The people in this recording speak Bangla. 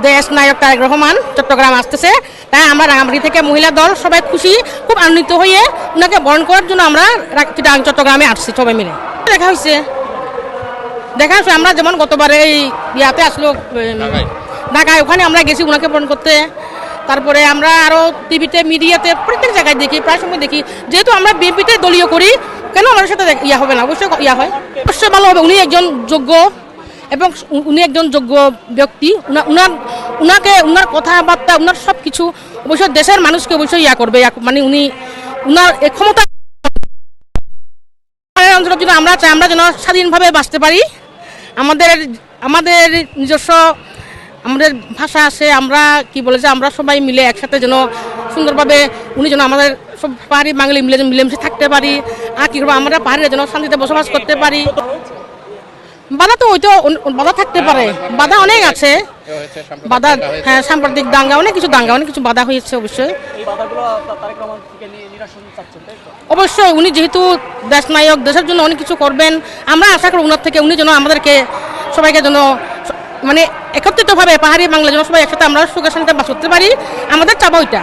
দেশ নায়ক তারেক রহমান চট্টগ্রাম আসতেছে, তাই আমরা রাঙামাটি থেকে মহিলা দল সবাই খুশি, খুব আনন্দিত হয়ে ওনাকে বরণ করার জন্য আমরা চট্টগ্রামে আসছি সবাই মিলে। দেখা হয়েছে আমরা যেমন গতবারে এই ইয়াতে আসলো ঢাকায়, ওখানে আমরা গেছি ওনাকে বরণ করতে। তারপরে আমরা আরও টিভিতে মিডিয়াতে প্রত্যেক জায়গায় দেখি, প্রায় সময় দেখি। যেহেতু আমরা বিএনপিতে দলীয় করি, কেন আমাদের সাথে ইয়া হবে না? অবশ্যই ইয়া হয়, অবশ্যই ভালো হবে। উনি একজন যোগ্য এবং উনি একজন যোগ্য ব্যক্তি। উনার কথাবার্তা, উনার সব কিছু অবশ্যই দেশের মানুষকে অবশ্যই ইয়া করবে, মানে উনি উনার ক্ষমতা অঞ্চলের জন্য আমরা চাই আমরা যেন স্বাধীনভাবে বাঁচতে পারি। আমাদের নিজস্ব আমাদের ভাষা আছে, আমরা কি বলে যে আমরা সবাই মিলে একসাথে যেন সুন্দরভাবে উনি যেন আমাদের সব পাহাড়ি বাঙালি মিলেমিশে থাকতে পারি, আর কি করবো আমরা পাহাড়িরা যেন শান্তিতে বসবাস করতে পারি। বাধা তো ওইটা বাধা থাকতে পারে, বাধা অনেক আছে, বাধা হ্যাঁ, সাম্প্রতিক দাঙ্গা অনেক কিছু বাধা হয়েছে। অবশ্যই উনি যেহেতু দেশ নায়ক, দেশের জন্য অনেক কিছু করবেন, আমরা আশা করি ওনার থেকে উনি যেন আমাদেরকে সবাইকে যেন মানে একত্রিতভাবে পাহাড়ি বাংলা যেন সবাই একসাথে আমরা সুখে শান্তিতে বাস করতে পারি, আমাদের চাবা ওইটা।